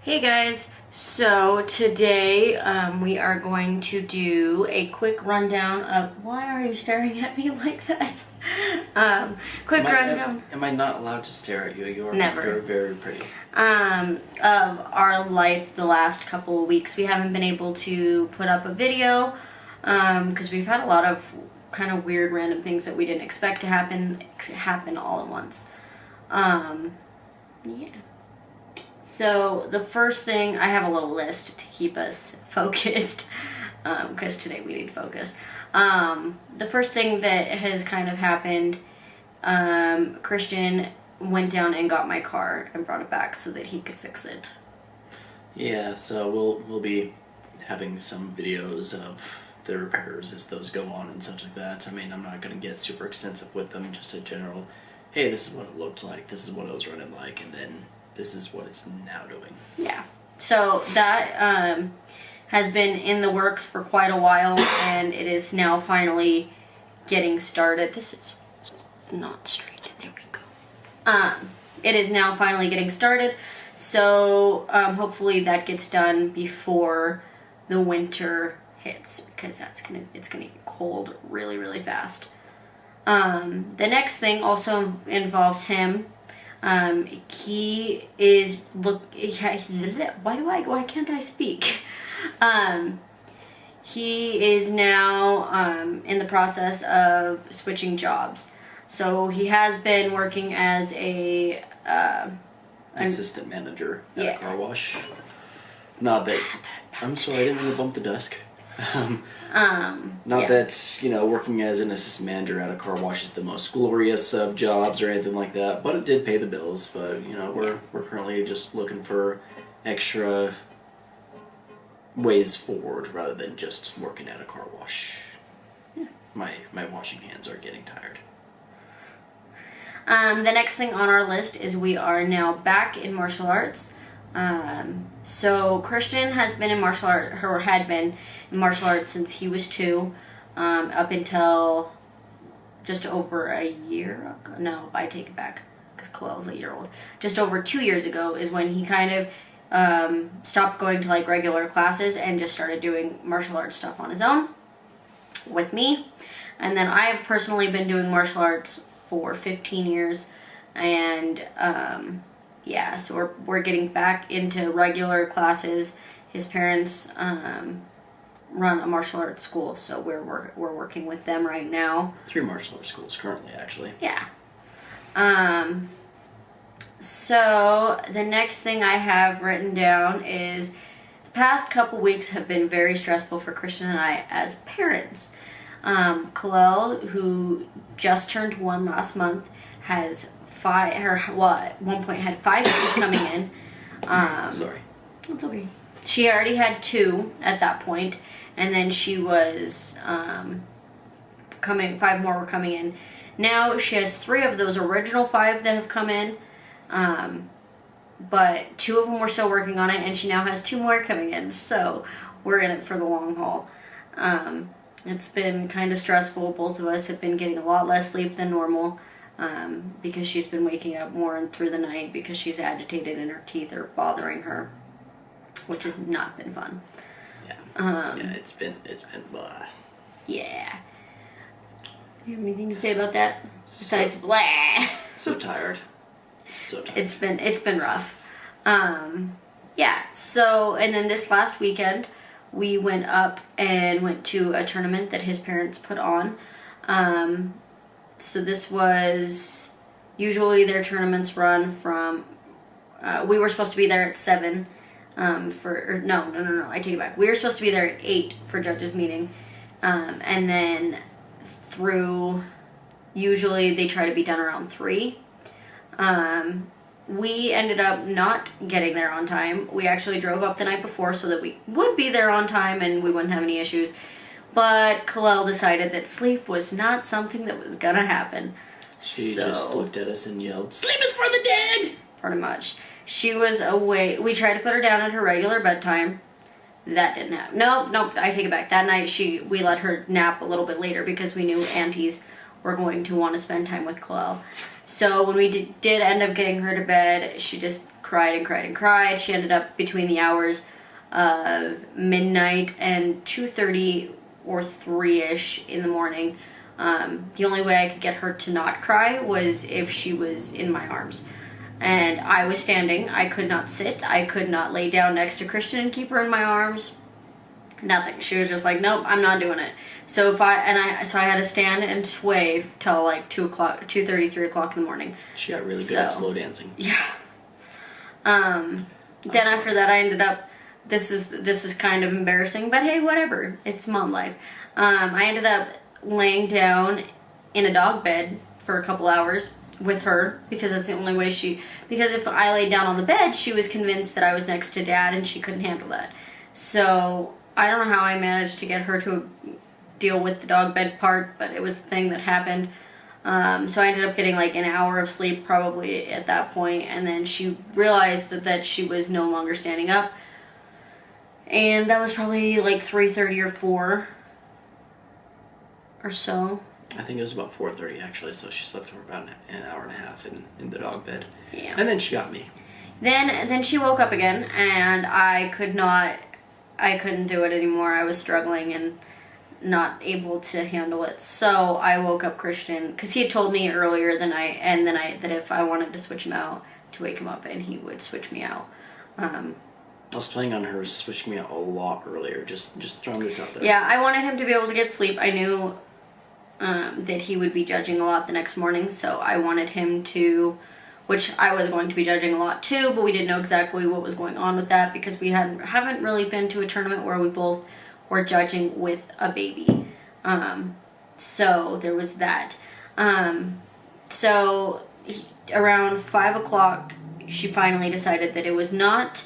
Hey guys, so today we are going to do a quick rundown of, why are you staring at me like that? Quick rundown. Am I not allowed to stare at you? You are Never. very, very pretty. Of our life the last couple of weeks. We haven't been able to put up a video because we've had a lot of kind of weird random things that we didn't expect to happen all at once. Yeah. So the first thing, I have a little list to keep us focused, because today we need focus. The first thing that has kind of happened, Christian went down and got my car and brought it back so that he could fix it. Yeah, so we'll be having some videos of the repairs as those go on and such like that. I mean, I'm not going to get super extensive with them, just a general, hey, this is what it looked like, this is what it was running like, and then this is what it's now doing. Yeah. So that has been in the works for quite a while, and it is now finally getting started. This is not straight. There we go. It is now finally getting started. So hopefully that gets done before the winter hits, because it's gonna get cold really, really fast. The next thing also involves him. He is why can't I speak? He is now in the process of switching jobs. So he has been working as a Assistant manager at yeah. a car wash. Not that I'm sorry, I didn't mean to bump the desk. Not that, working as an assistant manager at a car wash is the most glorious of jobs or anything like that, but it did pay the bills. But, we're currently just looking for extra ways forward rather than just working at a car wash. Yeah. My washing hands are getting tired. The next thing on our list is we are now back in martial arts. So Christian has been in martial art, or had been in martial arts since he was 2, up until just over a year ago. No, I take it back, because Khalil's a year old. Just over 2 years ago is when he kind of stopped going to like regular classes and just started doing martial arts stuff on his own with me. And then I've personally been doing martial arts for 15 years, and yeah, so we're getting back into regular classes. His parents run a martial arts school, so we're working with them right now. 3 martial arts schools currently, actually. Yeah. So the next thing I have written down is the past couple weeks have been very stressful for Christian and I as parents. Khalil, who just turned 1 last month, has 5, at one point had 5 kids coming in. Sorry. It's okay. She already had 2 at that point, and then she was 5 more were coming in. Now she has 3 of those original 5 that have come in, but 2 of them were still working on it, and she now has 2 more coming in, so we're in it for the long haul. It's been kind of stressful. Both of us have been getting a lot less sleep than normal. Because she's been waking up more and through the night because she's agitated and her teeth are bothering her, which has not been fun. Yeah. It's been blah. Yeah. You have anything to say about that? Besides blah. So tired. So tired. It's been rough. Yeah. So, and then this last weekend, we went up and went to a tournament that his parents put on. So this was, usually their tournaments run from, we were supposed to be there at 7, no, I take it back. We were supposed to be there at 8 for judges meeting, and then usually they try to be done around 3. We ended up not getting there on time. We actually drove up the night before so that we would be there on time and we wouldn't have any issues. But Khalil decided that sleep was not something that was gonna happen. She just looked at us and yelled, "Sleep is for the dead!" Pretty much. She was awake. We tried to put her down at her regular bedtime. That didn't happen. Nope, I take it back. That night we let her nap a little bit later because we knew aunties were going to want to spend time with Khalil. So when we did end up getting her to bed, she just cried and cried and cried. She ended up between the hours of midnight and 2:30 or 3-ish in the morning. The only way I could get her to not cry was if she was in my arms. And I was standing. I could not sit. I could not lay down next to Christian and keep her in my arms. Nothing. She was just like, nope, I'm not doing it. So I had to stand and sway till like 2:30, 3 o'clock in the morning. She got really good at slow dancing. Yeah. Then after that, I ended up. This is kind of embarrassing, but hey, whatever. It's mom life. I ended up laying down in a dog bed for a couple hours with her because that's the only way because if I laid down on the bed, she was convinced that I was next to Dad and she couldn't handle that. So I don't know how I managed to get her to deal with the dog bed part, but it was the thing that happened. So I ended up getting like an hour of sleep probably at that point, and then she realized that she was no longer standing up. And that was probably like 3:30 or 4 or so. I think it was about 4:30 actually, so she slept for about an hour and a half in the dog bed. Yeah. And then she got me. Then she woke up again, and I couldn't do it anymore. I was struggling and not able to handle it. So I woke up Christian because he had told me earlier that if I wanted to switch him out, to wake him up, and he would switch me out. I was planning on her switching me out a lot earlier. Just throwing this out there. Yeah, I wanted him to be able to get sleep. I knew that he would be judging a lot the next morning, so I wanted him to, which I was going to be judging a lot too, but we didn't know exactly what was going on with that because we haven't really been to a tournament where we both were judging with a baby. So there was that. Around 5 o'clock, she finally decided that it was not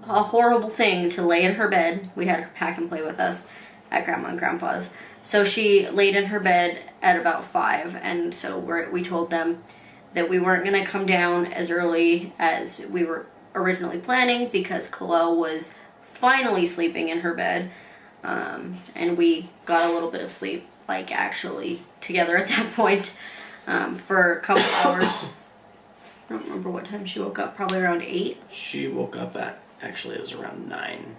a horrible thing to lay in her bed. We had her pack and play with us at Grandma and Grandpa's. So she laid in her bed at about 5, and so we told them that we weren't going to come down as early as we were originally planning because Kalel was finally sleeping in her bed, and we got a little bit of sleep, like actually together at that point, for a couple hours. I don't remember what time she woke up, probably around 8. She woke up actually it was around 9.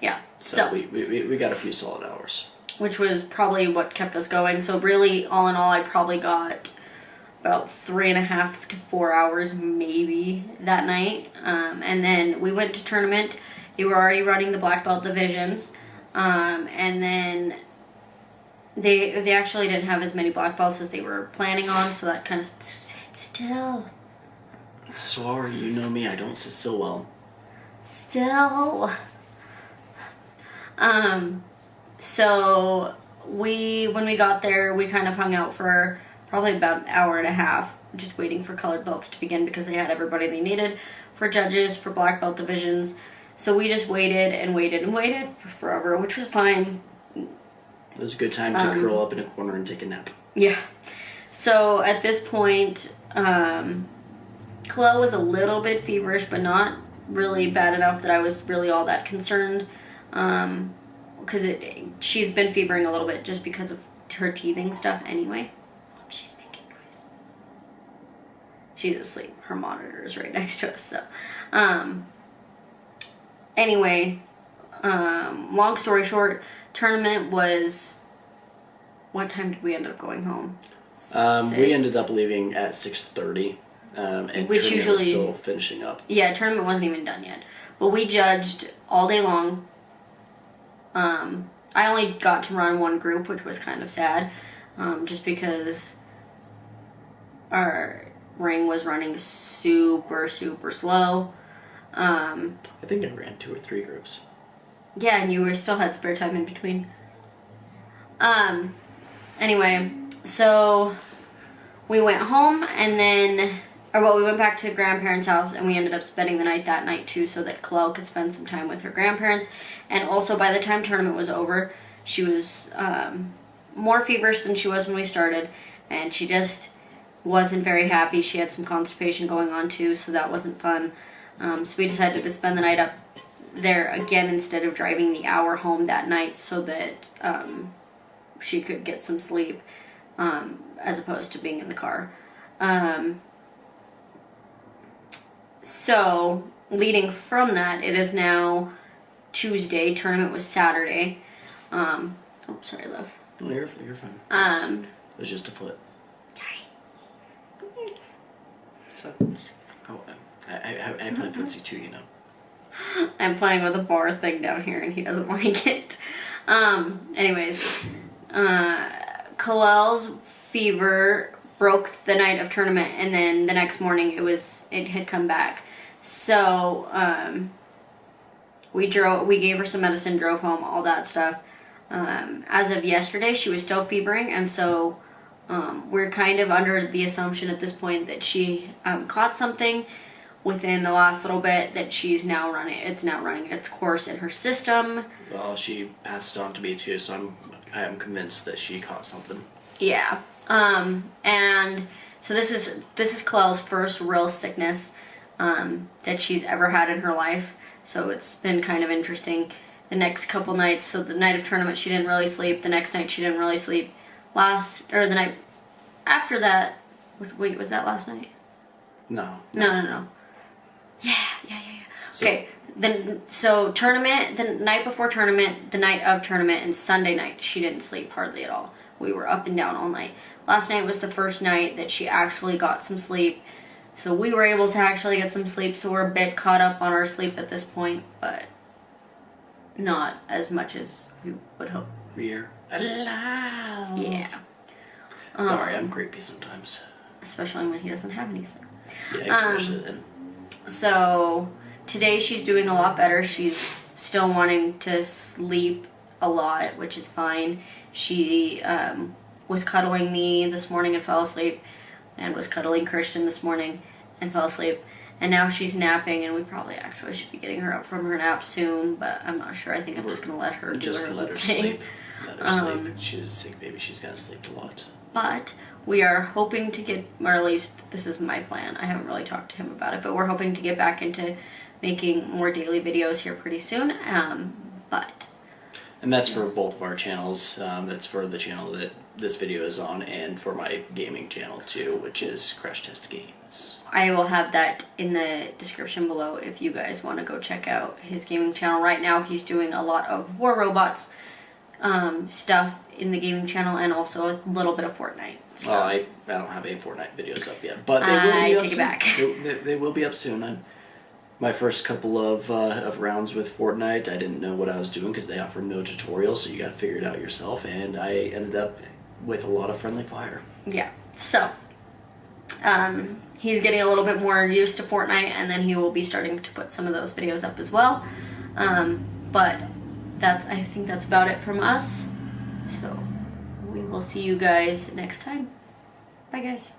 Yeah. So we got a few solid hours. Which was probably what kept us going. So really, all in all, I probably got about 3.5 to 4 hours maybe that night. And then we went to tournament. They were already running the black belt divisions. And then they actually didn't have as many black belts as they were planning on, so that kind of stayed still. Sorry, you know me, I don't sit still well. Still. So when we got there, we kind of hung out for probably about an hour and a half, just waiting for colored belts to begin because they had everybody they needed for judges, for black belt divisions. So we just waited and waited and waited for forever, which was fine. It was a good time to curl up in a corner and take a nap. Yeah. So at this point, Kalel was a little bit feverish, but not really bad enough that I was really all that concerned. Because she's been fevering a little bit just because of her teething stuff anyway. She's making noise. She's asleep. Her monitor is right next to us. So, anyway, long story short, tournament was... What time did we end up going home? We ended up leaving at 6:30. And Which tournament usually was still finishing up. Yeah, tournament wasn't even done yet. But we judged all day long. I only got to run one group, which was kind of sad, just because our ring was running super, super slow. I think I ran 2 or 3 groups. Yeah, and you still had spare time in between. Anyway, so we went home and then... we went back to grandparents' house and we ended up spending the night that night too so that Kalel could spend some time with her grandparents. And also by the time tournament was over, she was more feverish than she was when we started, and she just wasn't very happy. She had some constipation going on too, so that wasn't fun. So we decided to spend the night up there again instead of driving the hour home that night so that she could get some sleep. as opposed to being in the car. So leading from that, it is now Tuesday. Tournament was Saturday. Oh, sorry, love. No, you're fine. It was just a foot. So, I play footsie too, you know. I'm playing with a bar thing down here and he doesn't like it. Anyways, Kalal's fever broke the night of tournament, and then the next morning it had come back. So we gave her some medicine, drove home, all that stuff. As of yesterday, she was still fevering, and so we're kind of under the assumption at this point that she caught something within the last little bit that it's now running its course in her system. Well, she passed it on to me too, so I am convinced that she caught something. Yeah. And so this is Kalal's first real sickness that she's ever had in her life. So it's been kind of interesting. The next couple nights, so the night of tournament she didn't really sleep. The next night she didn't really sleep. The night after that, wait, was that last night? No. Yeah. Okay, so tournament, the night before tournament, the night of tournament, and Sunday night, she didn't sleep hardly at all. We were up and down all night. Last night was the first night that she actually got some sleep. So we were able to actually get some sleep, so we're a bit caught up on our sleep at this point, but not as much as we would hope. We're alive. Yeah. Sorry, I'm creepy sometimes. Especially when he doesn't have any sleep. Yeah, especially then. So today she's doing a lot better. She's still wanting to sleep a lot, which is fine. She was cuddling me this morning and fell asleep, and was cuddling Christian this morning and fell asleep. And now she's napping, and we probably actually should be getting her up from her nap soon, but I'm not sure. I think I'm just going to let her do her let her thing. sleep. Let her sleep. She's a sick baby. She's going to sleep a lot. But we are hoping to get, or at least this is my plan. I haven't really talked to him about it, but we're hoping to get back into making more daily videos here pretty soon. And that's for both of our channels. That's for the channel that this video is on, and for my gaming channel too, which is Crash Test Games. I will have that in the description below if you guys want to go check out his gaming channel. Right now he's doing a lot of War Robots stuff in the gaming channel, and also a little bit of Fortnite. So. Well, I don't have any Fortnite videos up yet, but they will be up take soon. It back. They will be up soon. My first couple of rounds with Fortnite, I didn't know what I was doing because they offered no tutorial, so you got to figure it out yourself, and I ended up with a lot of friendly fire. Yeah, so he's getting a little bit more used to Fortnite, and then he will be starting to put some of those videos up as well. But I think that's about it from us. So we will see you guys next time. Bye, guys.